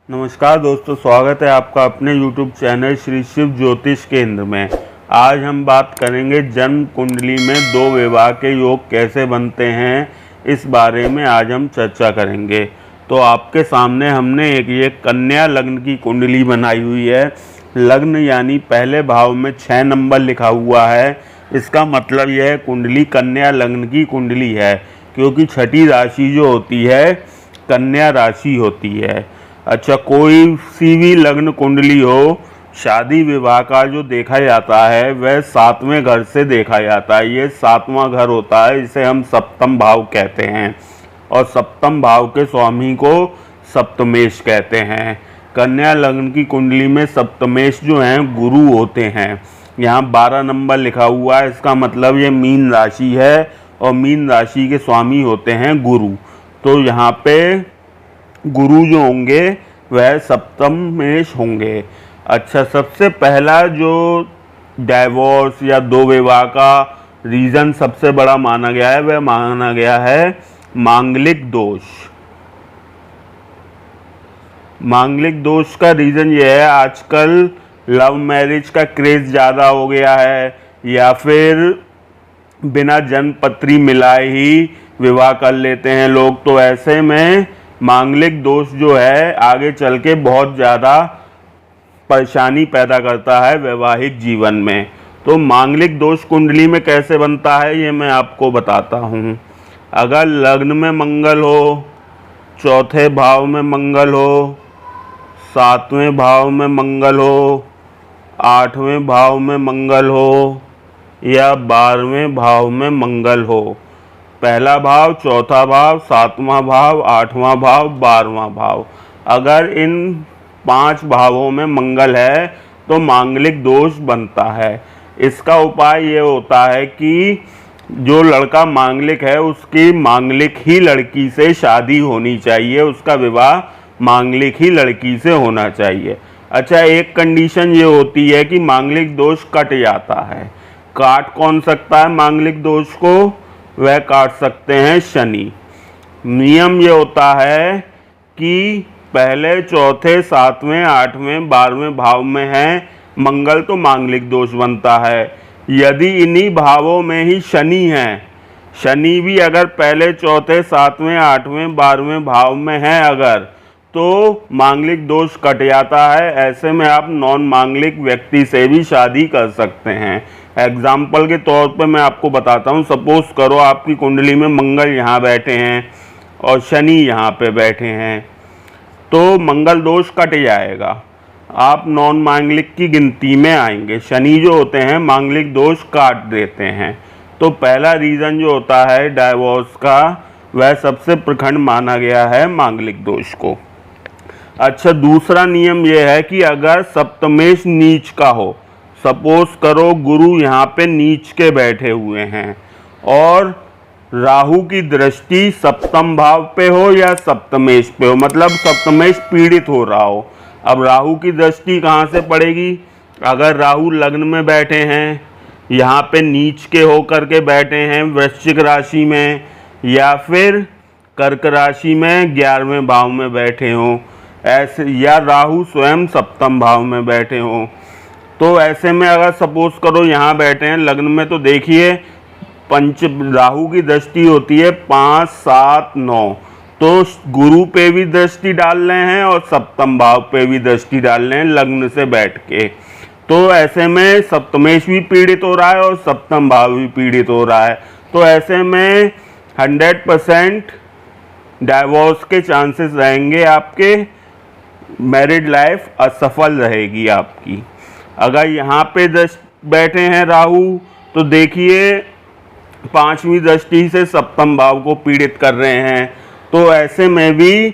नमस्कार दोस्तों, स्वागत है आपका अपने YouTube चैनल श्री शिव ज्योतिष केंद्र में। आज हम बात करेंगे जन्म कुंडली में दो विवाह के योग कैसे बनते हैं, इस बारे में आज हम चर्चा करेंगे। तो आपके सामने हमने ये कन्या लग्न की कुंडली बनाई हुई है। लग्न यानी पहले भाव में 6 नंबर लिखा हुआ है। इसका मतलब यह कुंडली कन्या लग्न की कुंडली है, क्योंकि छठी राशि जो होती है कन्या राशि होती है। अच्छा, कोई सी भी लग्न कुंडली हो, शादी विवाह का जो देखा जाता है वह 7वें घर से देखा जाता है। ये 7वां घर होता है, इसे हम सप्तम भाव कहते हैं और सप्तम भाव के स्वामी को सप्तमेश कहते हैं। कन्या लग्न की कुंडली में सप्तमेश जो हैं गुरु होते हैं। यहाँ 12 नंबर लिखा हुआ है, इसका मतलब ये मीन राशि है और मीन राशि के स्वामी होते हैं गुरु। तो यहाँ पे गुरु जो होंगे वह सप्तमेश होंगे। अच्छा, सबसे पहला जो डाइवोर्स या दो विवाह का रीज़न सबसे बड़ा माना गया है वह माना गया है मांगलिक दोष। मांगलिक दोष का रीज़न यह है, आजकल लव मैरिज का क्रेज़ ज़्यादा हो गया है या फिर बिना जन्मपत्री मिलाए ही विवाह कर लेते हैं लोग। तो ऐसे में मांगलिक दोष जो है आगे चल के बहुत ज़्यादा परेशानी पैदा करता है वैवाहिक जीवन में। तो मांगलिक दोष कुंडली में कैसे बनता है ये मैं आपको बताता हूँ। अगर लग्न में मंगल हो, चौथे भाव में मंगल हो, 7वें भाव में मंगल हो, 8वें भाव में मंगल हो या 12वें भाव में मंगल हो, पहला भाव, चौथा भाव, 7वां भाव, 8वां भाव, 12वां भाव, अगर इन 5 भावों में मंगल है तो मांगलिक दोष बनता है। इसका उपाय ये होता है कि जो लड़का मांगलिक है उसकी मांगलिक ही लड़की से शादी होनी चाहिए, उसका विवाह मांगलिक ही लड़की से होना चाहिए। अच्छा, एक कंडीशन ये होती है कि मांगलिक दोष कट जाता है। काट कौन सकता है मांगलिक दोष को? वह काट सकते हैं शनि। नियम ये होता है कि पहले, चौथे, 7वें, 8वें, 12वें भाव में है मंगल तो मांगलिक दोष बनता है। यदि इन्हीं भावों में ही शनि है, शनि भी अगर पहले, चौथे, 7वें, 8वें, 12वें भाव में है अगर, तो मांगलिक दोष कट जाता है। ऐसे में आप नॉन मांगलिक व्यक्ति से भी शादी कर सकते हैं। एग्जाम्पल के तौर पे मैं आपको बताता हूँ। सपोज करो आपकी कुंडली में मंगल यहाँ बैठे हैं और शनि यहाँ पे बैठे हैं, तो मंगल दोष कट जाएगा, आप नॉन मांगलिक की गिनती में आएंगे। शनि जो होते हैं मांगलिक दोष काट देते हैं। तो पहला रीज़न जो होता है डाइवोर्स का वह सबसे प्रखंड माना गया है मांगलिक दोष को। अच्छा, दूसरा नियम यह है कि अगर सप्तमेश नीच का हो, सपोज करो गुरु यहाँ पे नीच के बैठे हुए हैं और राहु की दृष्टि सप्तम भाव पे हो या सप्तमेश पे हो, मतलब सप्तमेश पीड़ित हो रहा हो। अब राहु की दृष्टि कहाँ से पड़ेगी? अगर राहु लग्न में बैठे हैं, यहाँ पे नीच के होकर के बैठे हैं वृश्चिक राशि में या फिर कर्क राशि में 11वें भाव में बैठे हों, ऐसे, या राहु स्वयं सप्तम भाव में बैठे हों, तो ऐसे में अगर सपोज करो यहाँ बैठे हैं लग्न में, तो देखिए राहु की दृष्टि होती है 5, 7, 9, तो गुरु पे भी दृष्टि डाल रहे हैं और सप्तम भाव पे भी दृष्टि डाल रहे हैं लग्न से बैठ के। तो ऐसे में सप्तमेश भी पीड़ित हो रहा है और सप्तम भाव भी पीड़ित हो रहा है। तो ऐसे में 100% डाइवोर्स के चांसेस रहेंगे, आपके मैरिड लाइफ असफल रहेगी आपकी। अगर यहाँ पे बैठे हैं राहु, तो देखिए 5वीं दृष्टि से सप्तम भाव को पीड़ित कर रहे हैं, तो ऐसे में भी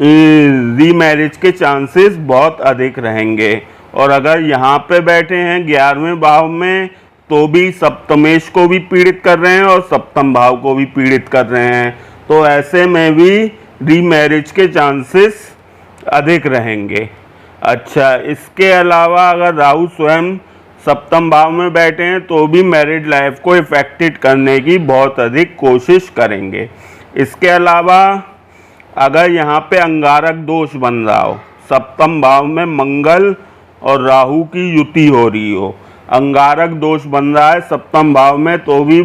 रीमैरिज के चांसेस बहुत अधिक रहेंगे। और अगर यहाँ पे बैठे हैं 11वें भाव में, तो भी सप्तमेश को भी पीड़ित कर रहे हैं और सप्तम भाव को भी पीड़ित कर रहे हैं, तो ऐसे में भी रीमैरिज के चांसेस अधिक रहेंगे। अच्छा, इसके अलावा अगर राहु स्वयं सप्तम भाव में बैठे हैं तो भी मैरिड लाइफ को इफेक्टेड करने की बहुत अधिक कोशिश करेंगे। इसके अलावा अगर यहाँ पे अंगारक दोष बन रहा हो, सप्तम भाव में मंगल और राहु की युति हो रही हो, अंगारक दोष बन रहा है सप्तम भाव में, तो भी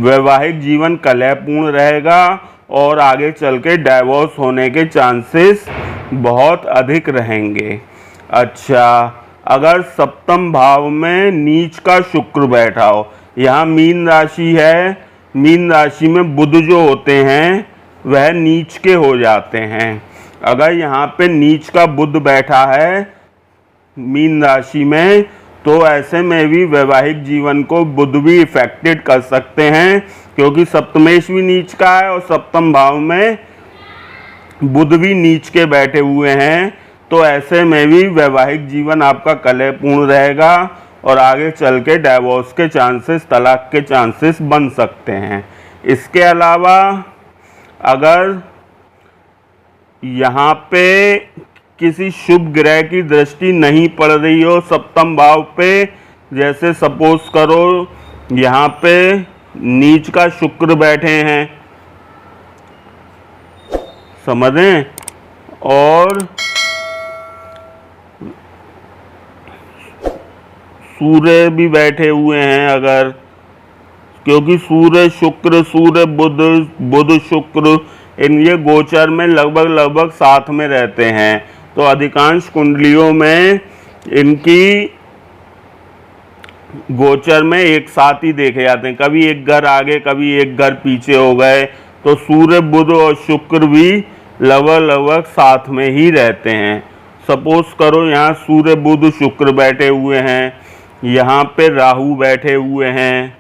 वैवाहिक जीवन कलहपूर्ण रहेगा और आगे चल के डाइवोर्स होने के चांसेस बहुत अधिक रहेंगे। अच्छा, अगर सप्तम भाव में नीच का शुक्र बैठा हो, यहाँ मीन राशि है, मीन राशि में बुध जो होते हैं वह नीच के हो जाते हैं। अगर यहाँ पे नीच का बुध बैठा है मीन राशि में, तो ऐसे में भी वैवाहिक जीवन को बुध भी इफेक्टेड कर सकते हैं, क्योंकि सप्तमेश भी नीच का है और सप्तम भाव में बुध भी नीच के बैठे हुए हैं। तो ऐसे में भी वैवाहिक जीवन आपका कलहपूर्ण रहेगा और आगे चल के डाइवोर्स के चांसेस, तलाक के चांसेस बन सकते हैं। इसके अलावा अगर यहाँ पे किसी शुभ ग्रह की दृष्टि नहीं पड़ रही हो सप्तम भाव पे, जैसे सपोज करो यहाँ पे नीच का शुक्र बैठे हैं, समझें, और सूर्य भी बैठे हुए हैं अगर, क्योंकि सूर्य शुक्र, सूर्य बुध, बुध शुक्र, इन ये गोचर में लगभग साथ में रहते हैं, तो अधिकांश कुंडलियों में इनकी गोचर में एक साथ ही देखे जाते हैं, कभी एक घर आगे कभी एक घर पीछे हो गए, तो सूर्य बुध और शुक्र भी लगभग साथ में ही रहते हैं। सपोज करो यहाँ सूर्य बुध शुक्र बैठे हुए हैं, यहाँ पे राहु बैठे हुए हैं,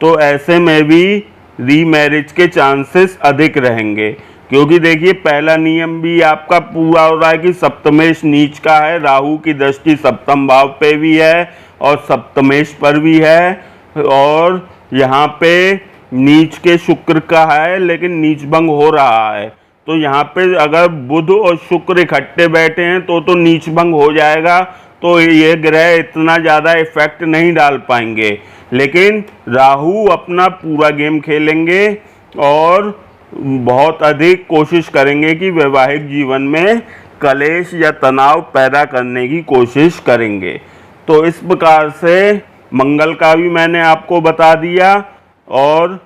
तो ऐसे में भी रीमैरिज के चांसेस अधिक रहेंगे, क्योंकि देखिए पहला नियम भी आपका पूरा हो रहा है कि सप्तमेश नीच का है, राहु की दृष्टि सप्तम भाव पे भी है और सप्तमेश पर भी है, और यहाँ पे नीच के शुक्र का है लेकिन नीच भंग हो रहा है, तो यहाँ पे अगर बुध और शुक्र इकट्ठे बैठे हैं तो नीच भंग हो जाएगा, तो ये ग्रह इतना ज़्यादा इफेक्ट नहीं डाल पाएंगे, लेकिन राहु अपना पूरा गेम खेलेंगे और बहुत अधिक कोशिश करेंगे कि वैवाहिक जीवन में कलेश या तनाव पैदा करने की कोशिश करेंगे। तो इस प्रकार से मंगल का भी मैंने आपको बता दिया और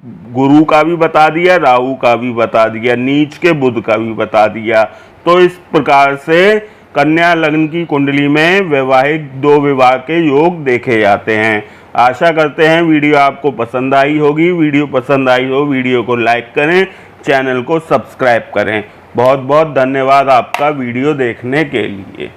गुरु का भी बता दिया, राहु का भी बता दिया, नीच के बुध का भी बता दिया। तो इस प्रकार से कन्या लग्न की कुंडली में वैवाहिक 2 विवाह के योग देखे जाते हैं। आशा करते हैं वीडियो आपको पसंद आई होगी। वीडियो पसंद आई हो वीडियो को लाइक करें, चैनल को सब्सक्राइब करें। बहुत बहुत धन्यवाद आपका वीडियो देखने के लिए।